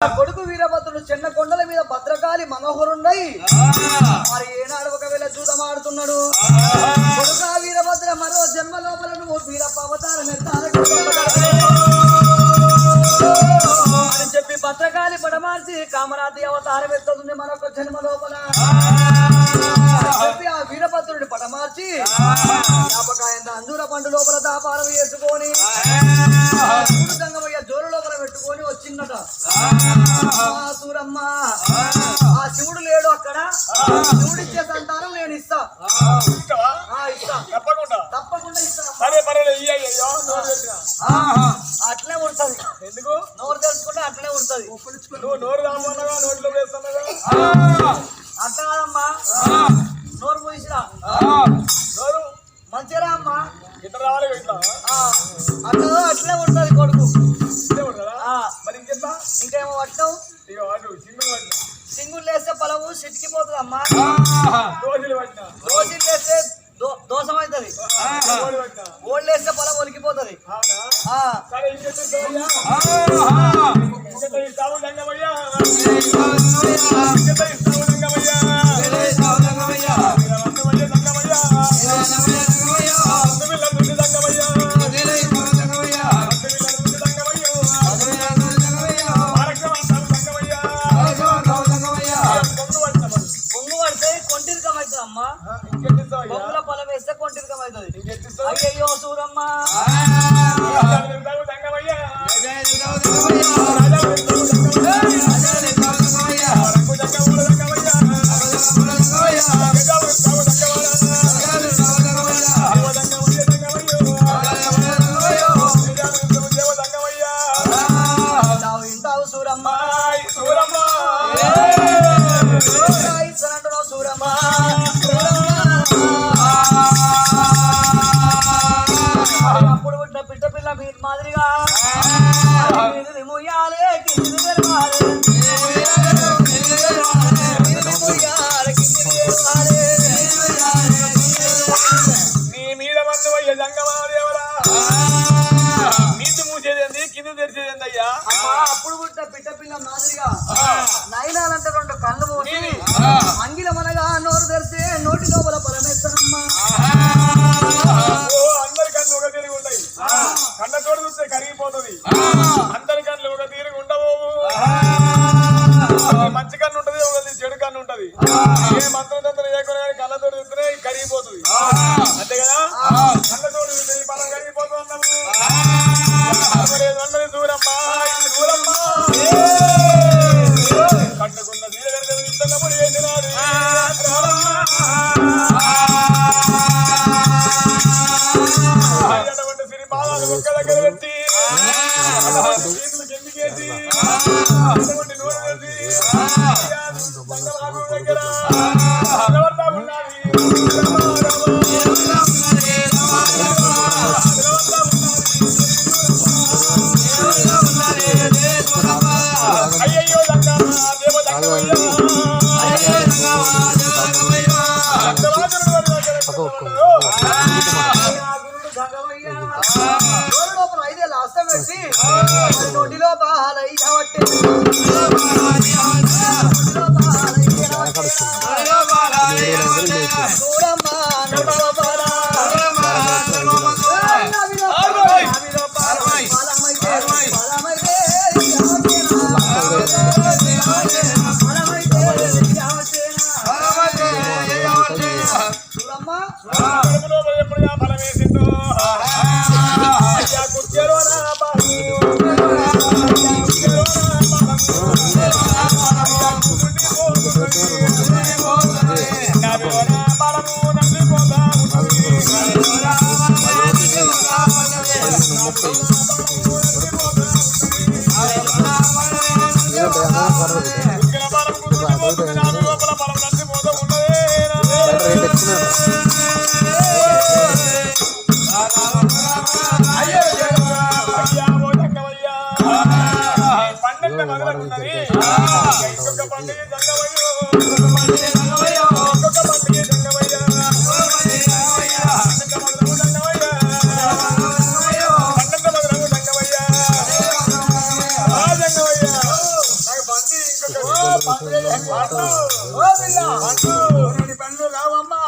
కొడుకు వీరభద్రుడు చిన్న కొండల మీద భద్రకాళి మనోహరుండై మరి ఏనాడు ఒకవేళ చూదమాడుతున్నాడు. కొడుకు వీరభద్ర మరో జన్మ లోపల నువ్వు వీరప్ప అవతారం అని చెప్పి భద్రకాళి పడమార్చి కామరాతి అవతారం ఎత్తుంది మరొక జన్మ లోపల చెప్పి ఆ వీరభద్రుడిని పడమార్చి జ్ఞాపకాయంత అంజూర పండు లోపల దాపారం వేసుకొని గంగమయ్య జోలు లోపల పెట్టుకొని వచ్చిందట. సూరమ్మ ఆ శివుడు లేడు అక్కడ, శివుడిచ్చే సంతానం నేను ఇస్తా తప్పకుండా ఇస్తా. అట్లే ఉంటది. ఎందుకు నోరు తెలుసుకుంటే అట్లనే ఉంటది. అట్లా కాదమ్మా, నోరు మూసిరా మంచిరా అమ్మా అట్లే ఉంటది కొడుకు. ఇంకేమో పట్టావు సింగులు వేస్తే పొలము సిటికిపోతుంది అమ్మా. దోశలు వేస్తే దోషం అవుతుంది, ఓళ్ళు వేస్తే పొలం ఒలికిపోతుంది. బొమ్మల పొలం వేస్తే కొంటిరికం అవుతుంది. అయ్యో సూరమ్మ ఇంటావు సూరమ్మ సూరమ్మ అప్పుడు పుట్టిన పిట్ట పిల్ల మీరు మాదిరిగా ముయ్యాలే నీ మీద మందు అయ్యా జంగమాదేవరా, నీతి మూసేదేంది కింద తెరిచేదేంది అయ్యా. అప్పుడు పుట్టిన పిట్ట పిల్ల మాదిరిగా నయనాలంటే రెండు కళ్ళు మూసి అంగిల మనగా నోరు తెరిస్తే నోటి లోపల పరమేశ్వరమ్మ. అందరి కళ్ళు ఒక తిరిగి ఉంటాయి, కళ్ళతోడు చూస్తే కరిగిపోతుంది. అందరి కళ్ళు ఒక తిరిగి ఉండవు. మంచి కన్ను ఉంటది, ఒకటి చెడు కన్ను ఉంటది. ఏ మంత్రం లేకుండా కళ్ళతోడు చూస్తేనే కరిగిపోతుంది, అంతే కదా. కళ్ళతోడు బలం కరిగిపోతుంది అన్నాము. దూరమ్మా దూరమ్మా కట్టుకున్న తీరగలిగినాడు సిరి బాధాలు ఒక్క దగ్గర పెట్టి ఎందుకేసి నూనె దగ్గర అయ్యో లోపల 5 ఏళ్ళ అస్తం పెట్టి నోటిలో బాలయ్య ఎప్పుడుగా ఫలం వేసిందో పండ్లు కావమ్మా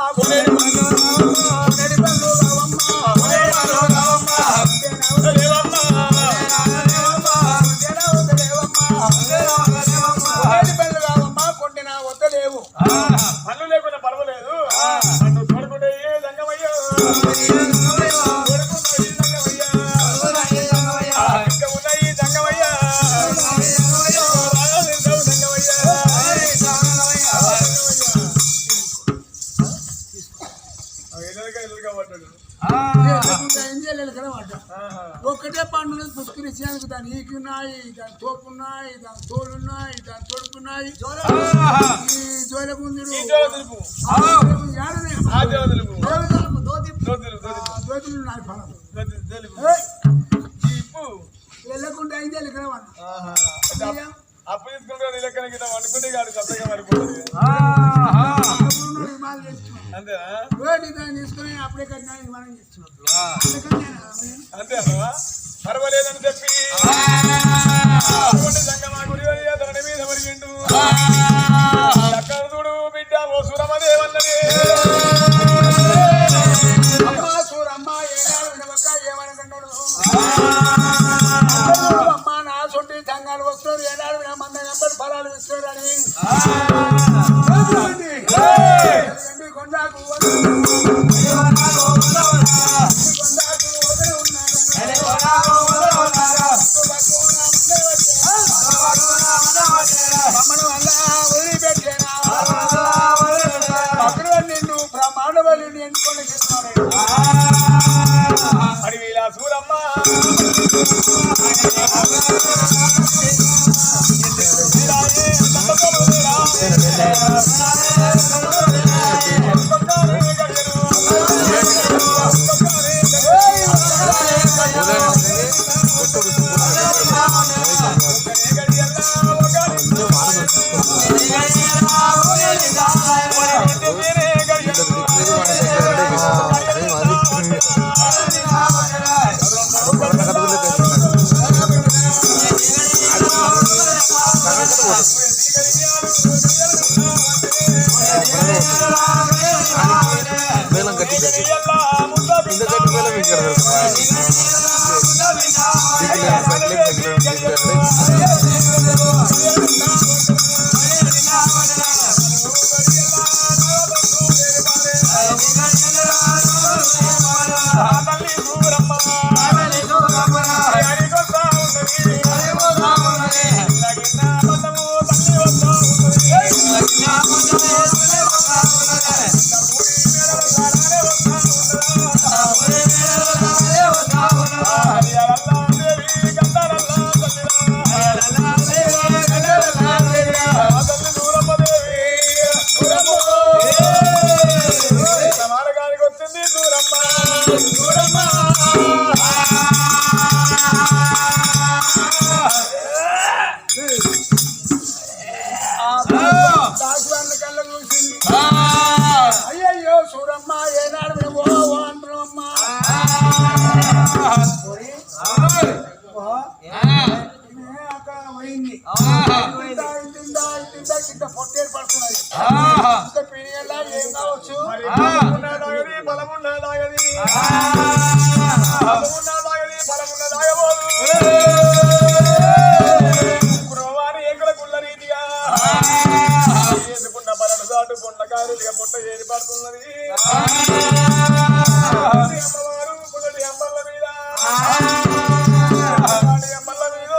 పండ్లు కావమ్మా కొంటినా వద్దలేవు పనులు లేకుండా పర్వాలేదు పండు తోడుకుంటే దంగమయ్యా ఒక్కటే పండుగ పుష్కరించేందుకు దాని ఈకున్నాయి దాని తోపున్నాయి దాని తోలున్నాయి దాని తొడుకున్నాయి ఈ జోలగుందుడు దోతులు ఉన్నాయి ఫలం వెళ్ళకుండా అయితే అప్పు తీసుకుంటే లెక్కన గిట్ట వండుకుంటే కాదు సపరేట్గా పడిపోతుంది అంతేనా తీసుకుని అప్పుడే కట్టినా మనం అంతే అమ్మా పర్వాలేదని చెప్పి సంగమా గుడి ధరణి మీద మరిగిండు చూడు బిడ్డ ఓ సూరమ్మదేవన్నది అమ్మా సూరమ్మ ఏనాడు వినవక్క ఏమనుకున్నాడు అమ్మ నా సొంటి సంఘాలు వస్తారు ఏనాడు విన మంద నెంబర్ ఫలాలు ఇస్తారని కొండాకు నిన్ను బ్రహ్మాండవల్లి ఎంచుకొని అడవిలా సూరమ్మ అయ్యయ్యో సూరమ్మ ఏనాడు అంటున్నామ్మా అక్కడ పోయింది కింద పొట్టేరు పడుతున్నది ఇంత పీరియడ్లా ఏం కావచ్చు బలమున్నదాగది బలమున్నదాగబోదు కురవారి ఏకుల కుళ్ళ రీతిగా ఎందుకున్న బలడు దాటు పొండకారులుగా పొట్ట ఏది పడుతున్నది అమ్మవారు పుల్లటి అమ్మల మీద అమ్మల మీద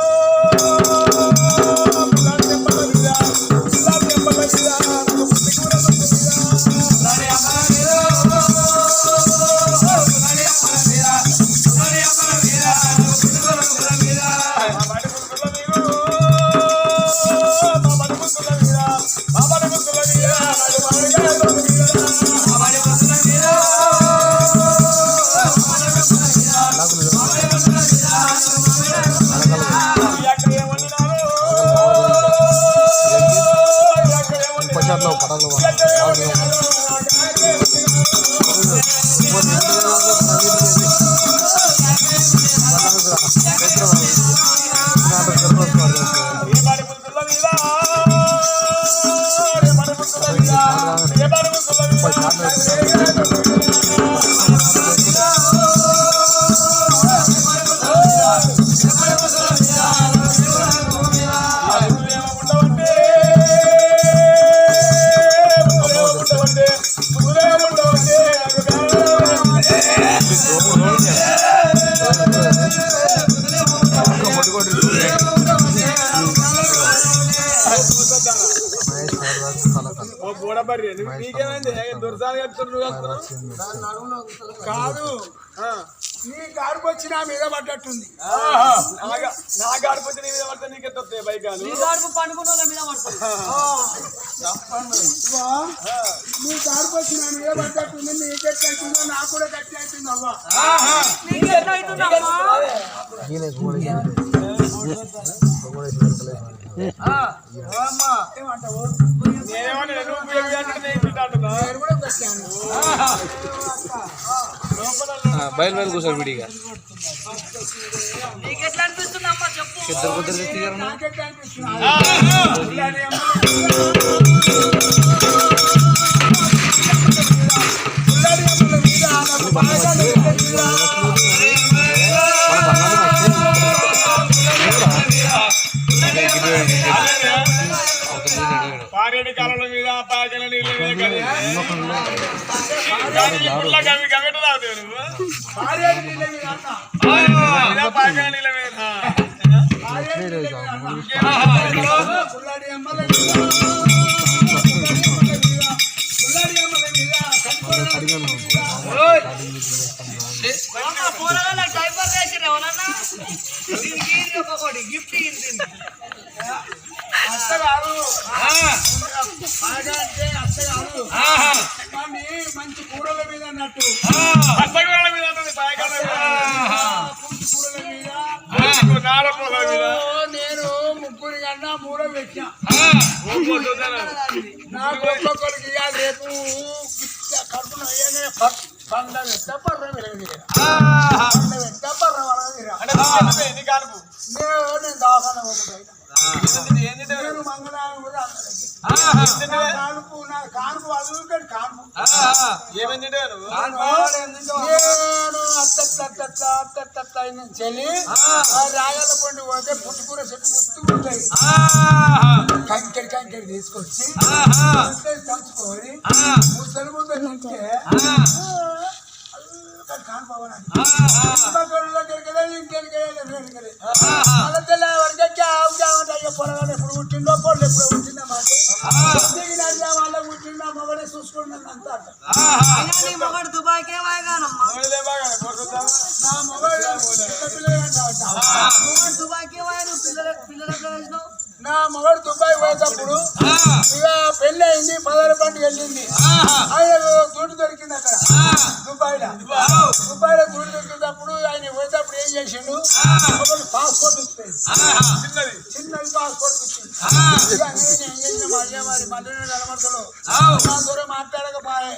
ఓ బోడబర్రి నీకేమైంది దుర్సాలు చెప్తున్నావు కాదు నీ గాడుపు వచ్చి నా మీద పడ్డట్టుంది. నా గాడుపు వచ్చి నీ మీద పడితే నీకెత్తాయి బైకాలు నీ గాడుపు వచ్చి నా మీద పడ్డట్టుంది. నీకెట్ అవుతుందో నాకు కూడా గట్టి అవుతుంది అవ్వ. ఏమంటావు? బయలు బయలు కూర్చోరు విడిగా నీకెట్లా అనిపిస్తుంది అమ్మా చెప్పు. ఇద్దరు కుదిరి నాకెట్లా అనిపిస్తుంది? పారేడు కాలంలో మీద పాకల నీళ్ళు పాకల నీళ్ళ గిఫ్ట్ అత్తగారు మంచి కూరల మీద అన్నట్టు కూరల మీద నేను ముగ్గురి కన్నా మూడో పెట్టినా. నాకు ఒక్కొక్కరికి రేపు కడుపున పండ పెట్ట పర్ర నేను దాఖాన నేను మంగళవారం కూడా కానుపు నా కానుపు అదులుతాడు కానుపు ఏమైంది నేను అత్త చెల్లి రాగల పండు పోతే పుట్టుకూర చెట్టు గుర్తుకుంటాయి. కంకెడి తీసుకొచ్చి తంచుకొని ముసలి ముందు తింటే పొలగాడు ఎప్పుడు పుట్టిండో పొలం ఎప్పుడు పుట్టిందో మాకు వాళ్ళ పుట్టిందో మొగడే చూసుకున్నాను అంతా. మొగడు దుబాయ్కే నా మొగడు దుబాయ్ పోయేటప్పుడు ఇక పెళ్లి అయింది 16 పండుగ వెళ్ళింది. ఆయన దుడ్డు దొరికింది అక్కడ దుబాయ్లో దుడ్డు దొరికినప్పుడు ఆయన పోయేటప్పుడు ఏం చేసిండు ఒకటి పాస్పోర్ట్ ఇచ్చింది చిన్నది పాస్పోర్ట్ ఇచ్చింది. మరి మళ్ళీ నిలబడతాడు నా దూరం మాట్లాడకపోయే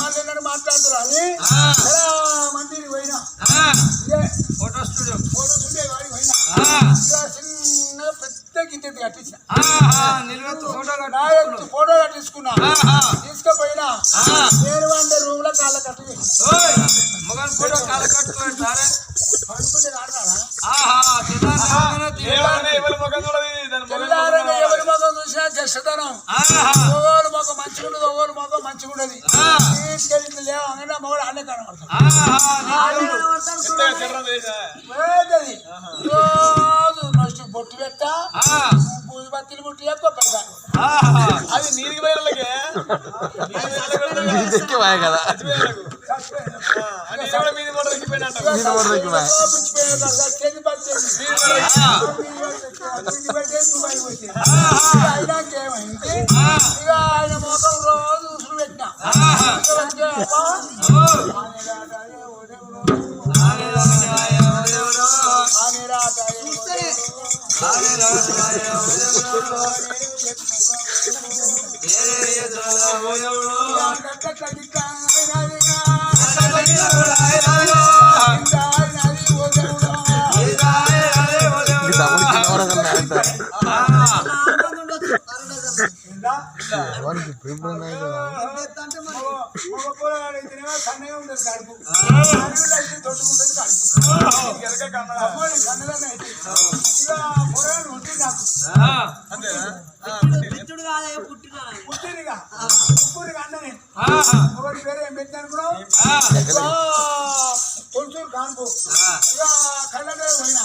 మళ్ళీ మాట్లాడుతారు అని మందికి పోయినా ఫోటో స్టూడియో వాడికి పోయినా చిన్న పెద్ద గిద్దె కట్టించిన ఫోటో కట్టించుకున్నా తీసుకుపోయినా నేను వండే రూమ్ లో కాళ్ళ కట్టు పడుకుంటే తెల్లారగా ఎవరి మొగం చూసినా చేస్తనం మొగోలు మొగం మంచిగుండదు ఒగోలు మొగం మంచిగుండదు. తీసుకెళ్ళి లేవగానే మొగడు అన్నీ కనబడతాడు. రోజు నష్టు బొట్టు పెట్టా పూజ బత్తిలు బుట్టి కొబ్బరికాయ అది నీరికి పోయినకే కదా అయినాకేమైంది ఇక ఆయన మొత్తం రోజు ఉసులు పెట్టినా సన్నగా ఉండదు కడుపు తొట్టుకుంటుంది కడుపు కన్నదాన్ని అయితే ఇక పొరగాడు ఉంటుంది నాకు పుట్టినగా ముగ్గురికి అన్ననే ఒకటి పేరు ఏం పెట్టిన అనుకున్నావు తొలుచూరు కాన్పు ఇక కళ్ళ పోయినా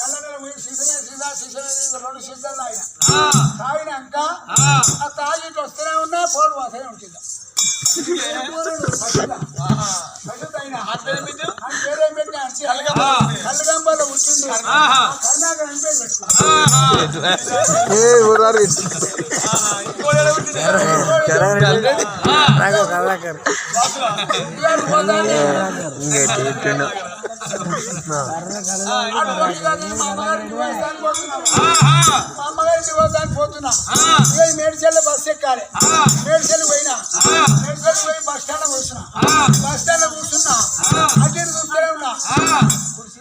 కళ్ళ పోయి సీసమే 2 సీసాలు తాగినాక ఆ తాగి వస్తూనే ఉన్నా పోడు వాసనే ఉంటుంది కళ్ళగంపలో వచ్చిండు కర్ణాకర్ పోతున్నా మేడ్చల్ బస్ ఎక్కాలి మేడ్చల్ పోయినా మేడ్చల్ పోయి బస్ స్టాండ్ కూర్చున్నా బస్ స్టాండ్ కూర్చున్నా అటు చూస్తూనే ఉన్నా కుర్చీ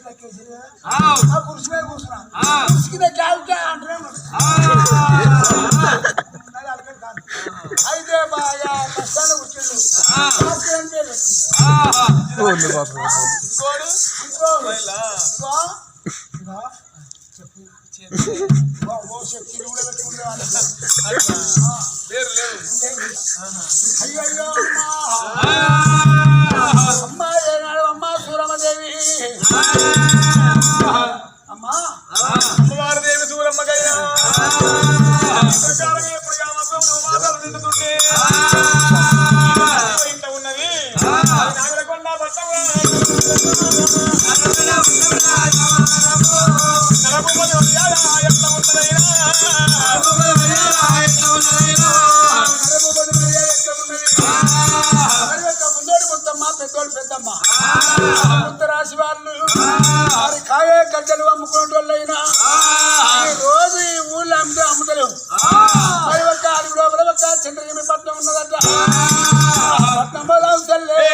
మీద కూర్చున్నా కుర్చీ కింద క్యాబ్ అంటూనే అయితే బాగా కష్టాలు కూర్చుండు అయ్యో అమ్మా ఏనాడు అమ్మా సూరమ్మదేవి అమ్మా అమ్మవారిదేవి సూరమ్మకయ్యా నిండుతుంటే ఇంట ఉన్నది నాగలకొండ ముందోడు ముద్దమ్మ పెద్దోడు పెద్దమ్మ ముద్ద రాశి వాళ్ళు మరి కాయే గడ్డలు అమ్ముకునే వాళ్ళైనా రోజు ఈ ఊళ్ళో అమ్ముతలేవు మరి ఒక అడుగు లోపల ఒక చంద్రగిరి పట్నం ఉన్నదట పట్నం పోదాం చెల్లే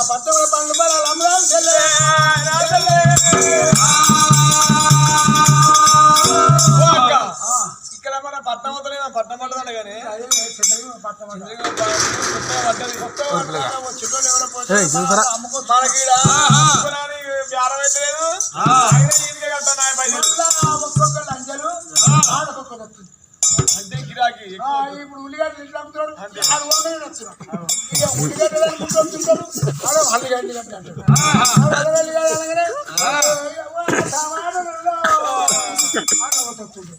పట్నంలో పండ్లు పొలాలు అమ్ముదాం చెల్లే ఇక్కడ మన పట్నం అవుతుంది పట్నం పట్టదండి కానీ అంటే గిరాకీ ఇప్పుడు ఉల్లిగడ్డ ఇంట్లో అమ్ముతున్నాడు ఉల్లిగడ్డ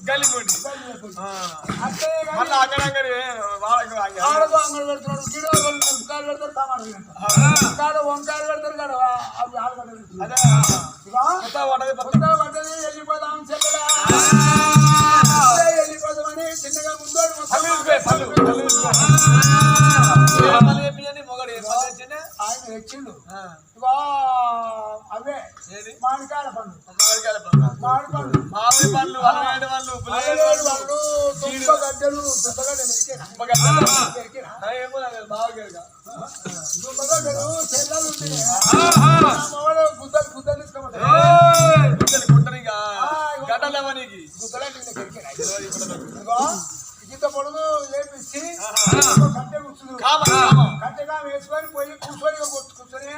గల్లిపోండి మళ్ళీ అక్కడ ఆడకు అంగడి పెడుతున్నాడు కిలోకాయలు పెడతారు టమాటాలు వంకాయలు పెడతారు కదా అవి ఆడగడ్డలు పడ్డది వెళ్ళిపోదాం చెల్లెలా వెళ్ళిపోదామని చిన్నగా ముందు ఆయన తెచ్చిండు అవే మామిడికాయల పండు మామిడి పండు మామిడి పండ్లు వాళ్ళు దుంపగడ్డలు దుంపగడ్డలు చెల్లెలు ఉంటాయి గుద్దలు గుద్దలు తీసుకోమంటారు గుట్టనిగా గడ్డలేవనికి ఇంత పొడుగు లేపించి కట్టె కూర్చుంది కట్టెగా వేసుకొని పోయి కూర్చొని కూర్చునే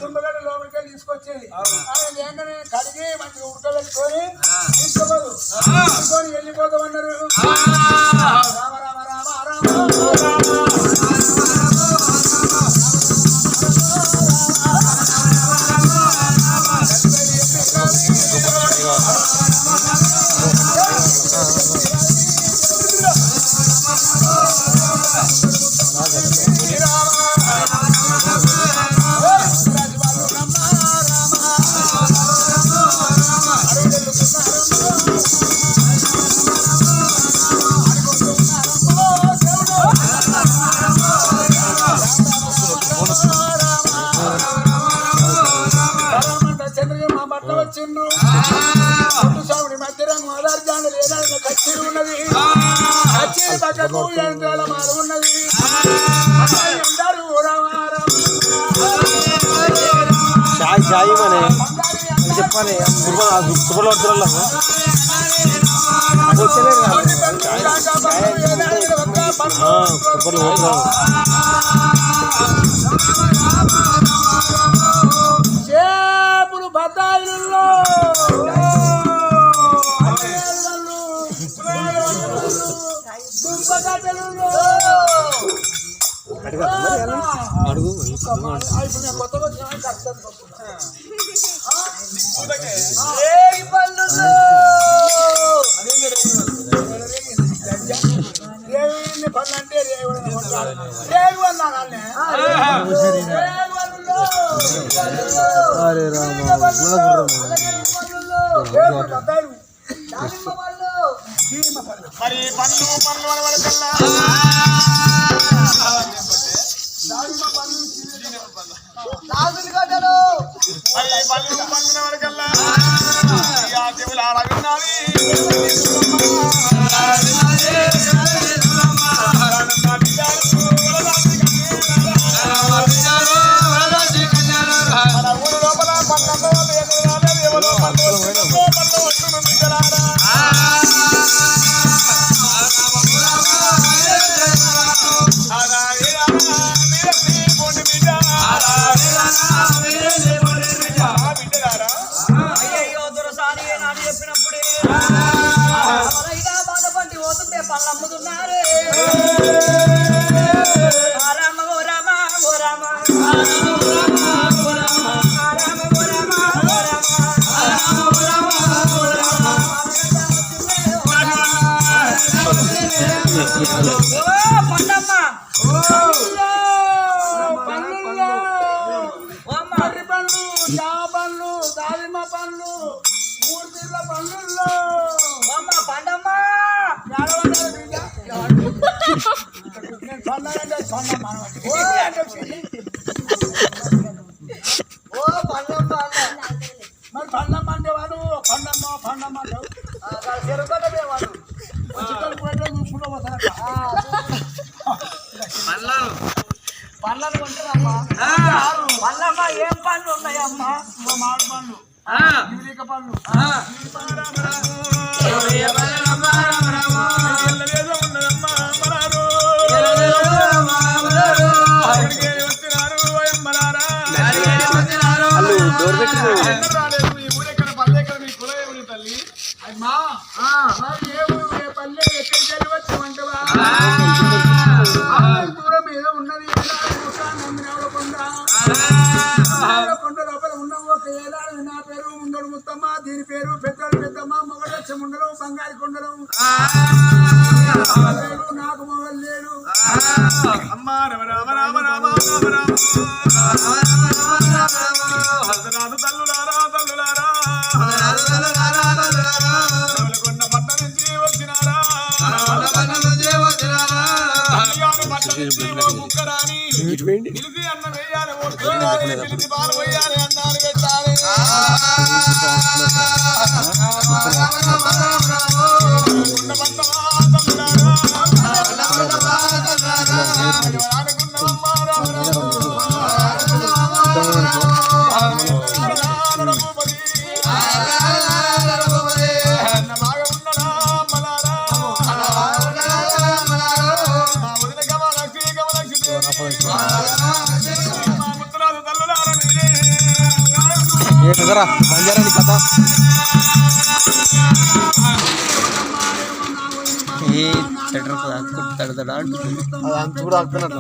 దుంపగడ్డ లోపలికి తీసుకొచ్చేది ఆయన ఏంటనే కడిగి మంచిగా ఉడకబెట్టుకొని తీసుకోదు తీసుకొని వెళ్ళిపోతామన్నారు రామ రామ రామ రామ వచ్చిండు స్వామి మధ్య రంగు ఆధార్జాను లేదని కచ్చిరి ఉన్నది కచ్చిరి పక్కకు యంత్రాల మాల ఉన్నది అందరూ చెప్పాలి చేపులు బత్తాయిల్లో దుంపగడ్డలు ఇప్పుడు కొత్తగా పనులు అంటే రేగు అన్నాను మరి పండ్లు అనవరకల్లా మరి పండ్లు అనవరకల్లా దేవుడు అలా విన్నాలి లోపల పండ్లలో దేవుడు చెప్పినప్పుడే బాధపడి పోతుంటే పళ్ళు అమ్ముతున్నారే రామ ఓ రామ ఓ రామ మర్రి పండ్లు జామ పండ్లు దానిమ్మ పండ్లు మూడు తీర్ల పండ్లు పండమ్మా ఓ పండమ్మ మరి పండమ్మ అంటే వాడు పండమ్మ అంటావు చెరుకటే వాడు చూసుకుంటూ పోతారట పండ్లను కొంటారమ్మా పండ్లమ్మా ఏం పండ్లు ఉన్నాయమ్మా మామిడి పండ్లు జీవిక పండ్లు తల్లి అమ్మా ఏ పల్లె ఎక్కడికి వెళ్ళి వచ్చామంటవా దూరం ఏదో ఉన్నది కొండ లోపల ఉన్నాము ఒక ఏడాది నా పేరు ముందడు ముత్తమ్మ దీని పేరు పెద్దమ్మ మొగలక్ష ముండలు బంగారు కొండలు నాకు మొగలు లేడు అమ్మ రామ రామ రామ రామ రామ రామ తల్లులారా తల్లులారా కొన్న పట్ట నుంచి వచ్చినారా ముక్కరాని పిలిచి అన్న వేయాలి పిలిచి పాలు వేయాలి అన్నాను పెట్టాలి కొన్న పట్ట బంజారాని కథ ఏ తడతడా అది అంత కూడా ఆగుతున్నట్ల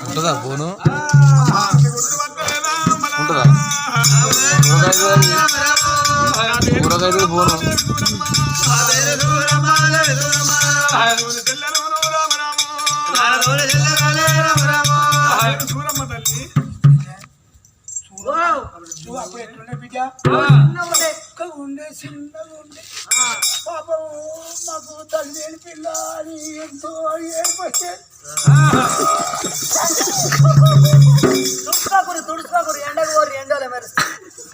ఉంటుందా ఫోను ఉంటుందా కూరగాయలు ఫోను అప్పుడు ఎట్లుండే బిడ్డ ఉండే చిన్నగా ఉండే పాపం మాకు తల్లి లేని పిల్ల అని ఎంతో ఏర్పడే తుడుచుకోకూరు ఎండకు ఎండలే మరి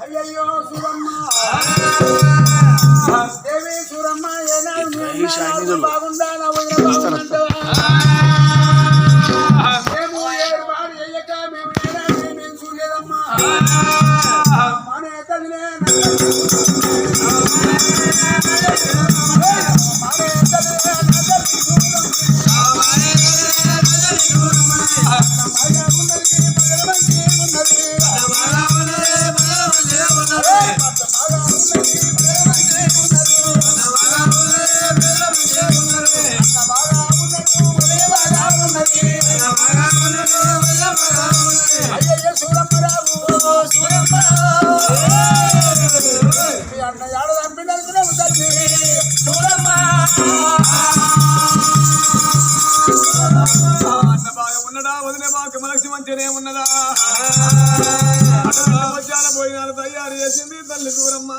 అయ్యయ్యో చూడమ్మ దేవి చూడమ్మ ఏనాడు బాగుందా నా వదిన బాగుందంటావా మేము ఏడు వాడు అయ్యక మేము ఏనాడు మేము చూడలేదమ్మా మన తల్లినే బాగా ఉన్నది అన్న ఏడ చంపిండనుకున్నావు తల్లి చూడమ్మా అన్న బాగా ఉన్నదా వదిలే బాగా మనకి మంచిగానే ఉన్నదా వచ్చాన పోయినాలు తయారు చేసింది తల్లి దూరమ్మ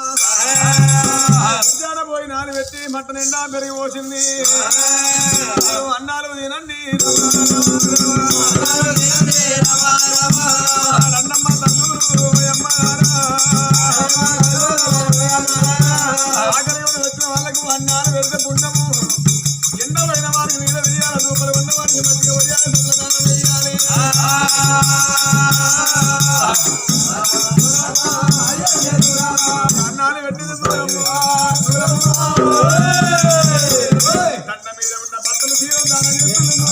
వచ్చాన పోయినాలు పెట్టి మట్ట నిండా పెరిగి పోసింది అన్నాలు తినండి రండమ్మ తల్లు అమ్మ ఆకలి వచ్చిన వాళ్ళకు అన్నాలు పెడితే పుణ్యము ఎండమైన వారికి నీడ వేయాలి దూపలు ఉన్న వారికి మధ్య వేయాలి వేయాలి అన్నాలు పెట్టింది దండ మీద ఉన్న భర్తలు తీరం దానం చేస్తుంది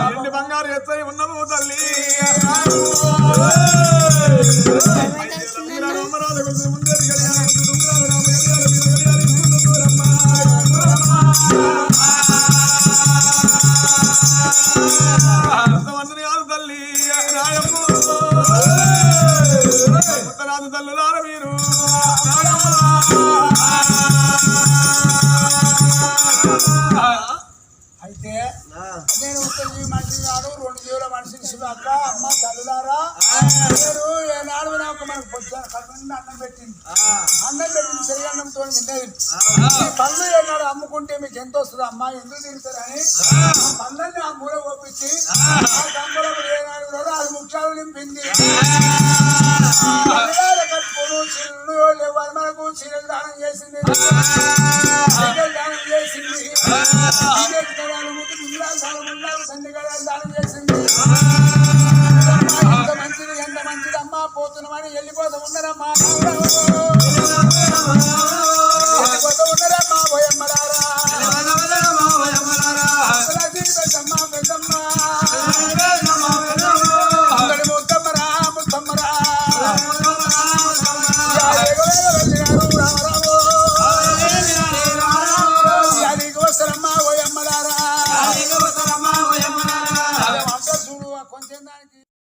ఎన్ని బంగారు ఎత్తై ఉన్నాము తల్లి ఉత్తరాది తల్లులార మీరు అయితే నేను ఒక జీవి మనిషి కాదు 2 జీవుల మనిషిని శివక్క అమ్మ తల్లులారా నేను ఏనాడు నాకు మనకు పొద్దున కడుపునిండా అన్నం పెట్టింది సరి అన్నంతో తిన్నది ఈ పళ్ళు ఏనాడు అమ్ముకుంటే మీకు ఎంత వస్తుంది అమ్మా ఎందుకు తింటారని పళ్ళని ఆ మూల ఒప్పించి ఆ గంపలకు ఏనాడు కూడా అది ముఖ్యాలు నింపింది కట్టుకోను చిల్లు లేవాలి మనకు చీరలు దానం చేసింది దానం చేసింది దానం చేసింది ఎంత మంచిది అమ్మా పోతున్నామని వెళ్ళిపోతా ఉన్నారమ్మా వెళ్ళిపోతా ఉన్నారమ్మా పోయమ్మలారా ముద్దమ్మరా ముద్దమ్మరా వస్తారమ్మా పోయమ్మలారా చూడు కొంచెం దానికి